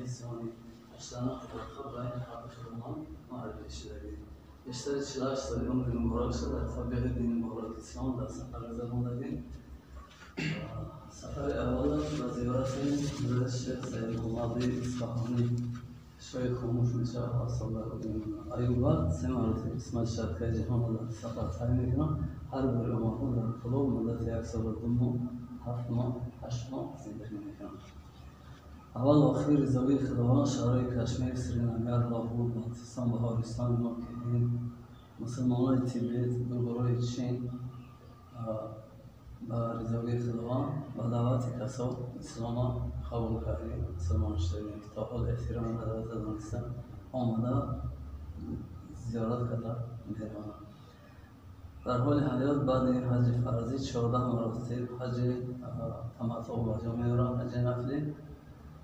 İslami Aşlarına kadar Bayni Hafif Roman معرفی شده بیشتر 48 سال عمر مبارک شد در تبلیغ دین مبارک اسلام در سفر زمان دادیم. سفر اول و زیارت مدرس شیخ سید محمدی اصفهانی شیخ خاموش میشه حاصل داریم. ایوبا سه مرتبه قسمت شرکت جهان در سفر تعیین میکنم. هر بار امام در طول مدت 1 سال و 2 ماه 7 ماه 8 ماه زندگی میکنم. اول آخر زاویه خداوند شهرهای کشمیر، سرینگر، لاهور، بلوچستان، بهارستان ما که این مسلمانان تیبت، بلغارای چین با زاویه خداوند با دعوت کسا اسلام قبول کردیم، مسلمان شدیم. تا حال احترام و دعوت دانستم آمده زیارت کرده میروم. در حال حیات بعد این حج فرضی 14 مراتب حج تمتع و انجام میبرم، حج نفلی.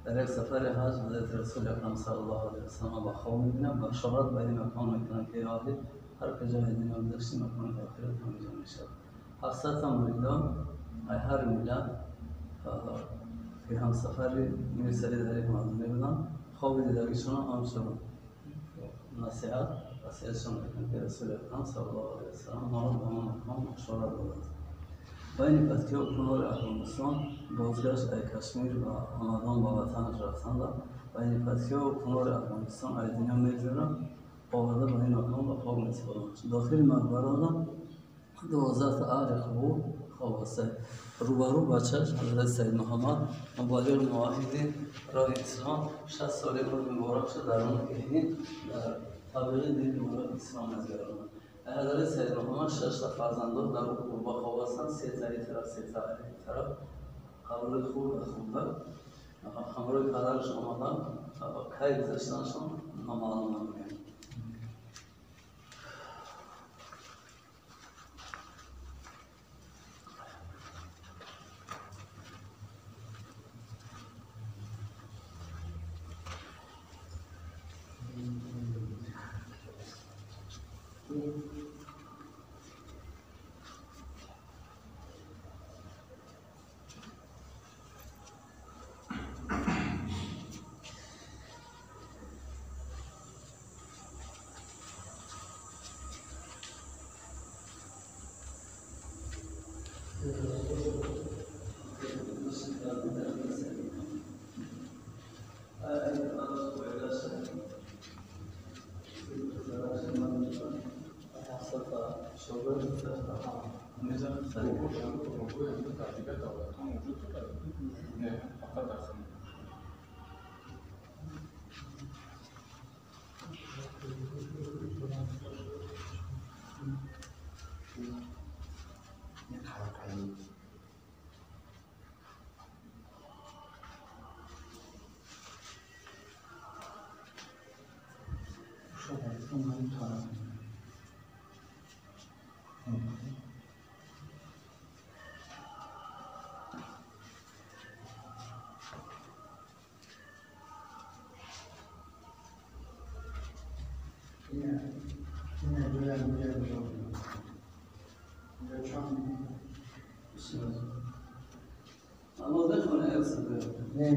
در یک سفر حج حضرت رسول اکرم صلی الله علیه و سلم با خواب میبینم و اشارت به این مکان میکنم که عالی هر کجای دنیا داشتی مکان آخرت همینجا میشد. 700 تا مریدان ای هر ملت که هم سفری میرسلی در یک مردمی بودن خواب دیدگیشون همچون نصیحتشون میکنم که رسول اکرم صلی الله علیه و سلم ما را به اون مکان اشارت دادند. بین فتکی و کنار افغانستان بازگشت ای کشمیر و آمدان با وطنش رفتند. بین فتکی و کنار افغانستان ای دنیا میگذرم آورده به این مکان و خواب میسپارم. داخل مقبره آدم 12 تا عقل خواب هسته. روبرو بچهش حضرت سید محمد مبالغ موحدی راه اسلام 60 سال عمر مبارک شد در اون که این در تبلیغ دین مبارک اسلام نزگرانند. حضرت سید محمد 6 تا فرزندان در قربا خواب هستند. 3 تا این طرف 3 تا این طرف قبر خوب و خوبه همراه پدرش آمدن کی گذشتنشان نامعلوم میگن. اما بخونه اصلا نه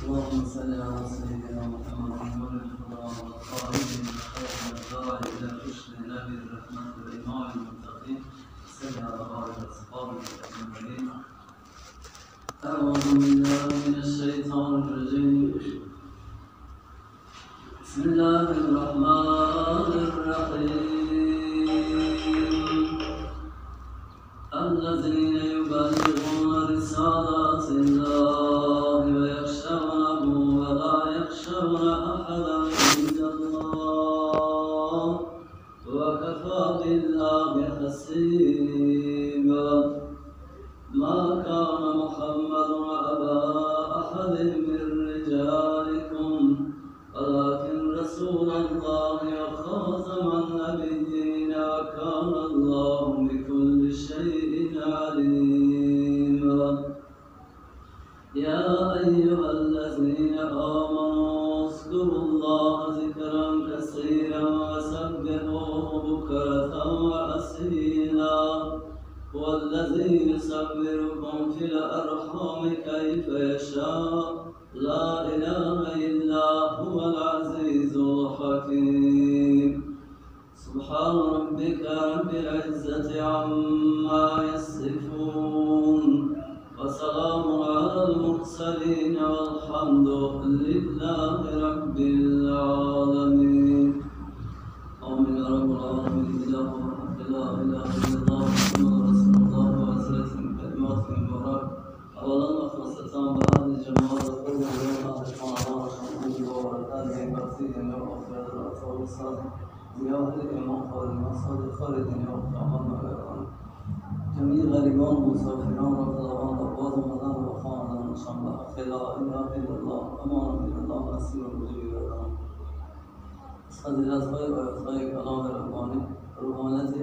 اللهم صل على سيدنا محمد القائد الداعي الى رشد نبي الرحمه والامام المتقين سيدنا وآله واصحابه اجمعين. أعوذ بالله من الشيطان الرجيم. بسم الله الرحمن الرحيم. الذين يبلغون رسالات الله ويخشونه ولا يخشون أحدا إلا الله وكفى بالله حسيبا. ما كان محمد أبا أحد من رجالكم ولكن رسول الله وخاتم النبيين بكرة وأصيلا هو الذي يصوركم في الأرحام كيف يشاء لا إله إلا هو العزيز الحكيم سبحان ربك رب العزة عما يصفون وسلام على المرسلين والحمد لله رب العالمين آمين يا رب العالمين إله لا إله إلا الله محمد رسول الله وعزة كلمات مبارك أولا وخاصة بعد جماعة القرآن والأهل القرآن وبركاته بكثير من أخيار الأطفال الصالح زيادة الإمام خالد خالد يوم قامنا جميع غریبان و مسافران را خداوند آباد آمدن و خواندنشان به حق لا اله الا الله امان من الله مسیح و وجودی بدان از فضیلت‌های و آیات‌های کلام ربانی روحانیت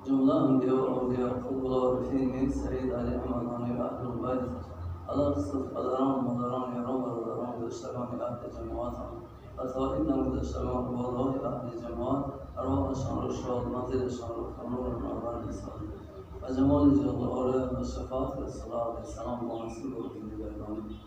جمله انبیا و اولیاء خود العارفین میر سعید علی حمدانی و اهل البیت علی خصوص پدران و مادران یاران برادران گذشتگان اهل جماعت و تا این نگذشتگان بالای اهل جماعت ارواحشان را شادمند دلشان را خنور و نوربند سازد و جمال جلاله و شفاعت رسول الله علیه السلام با نصیب و بزرگانی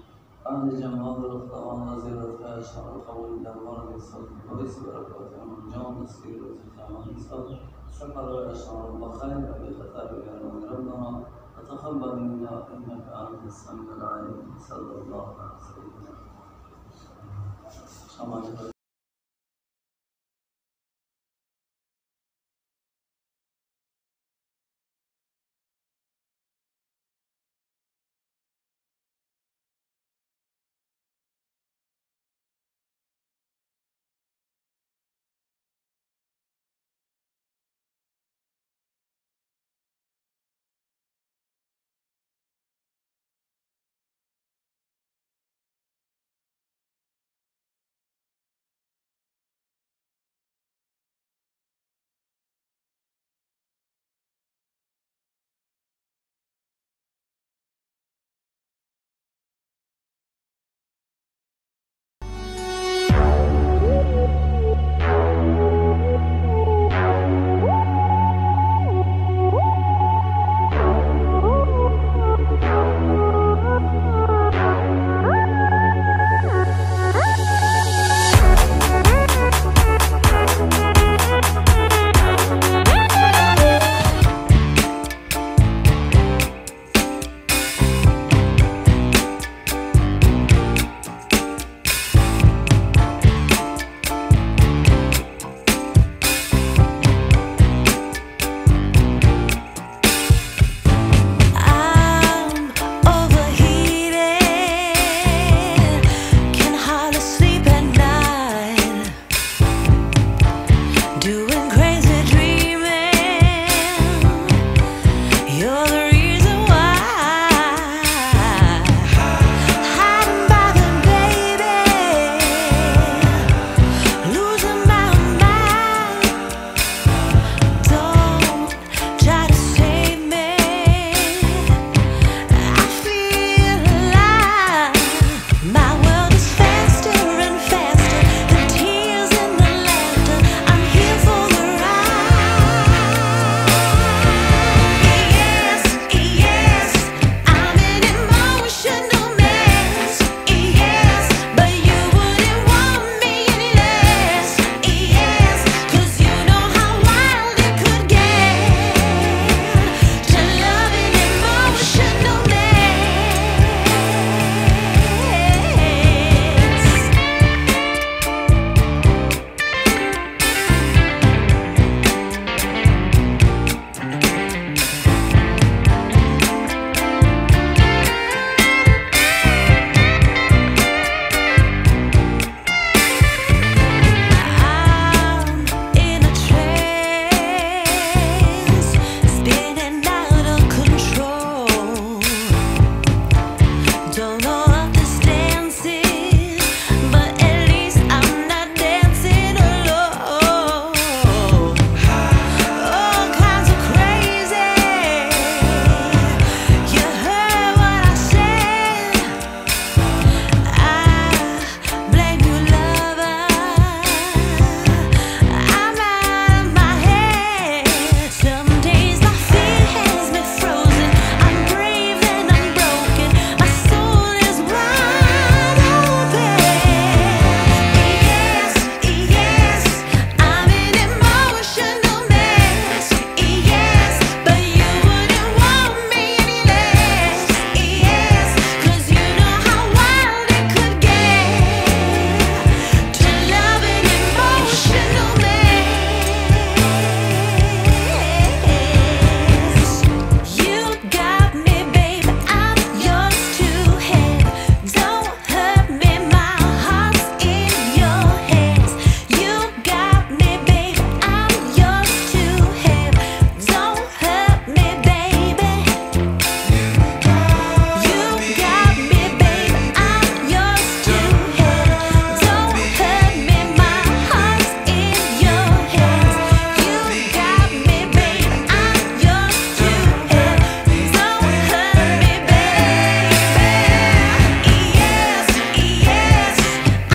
اهل جماعت را خداوند از زیارت‌هایشان را قبول دربار می‌سازد و باعث برکات آنان جان دستگیر و زیان می‌سازد سفرهایشان را با خیر و بخطر بگردانی ربنا وتقبل منا انك انت السميع العليم صلی الله علیه و سلم.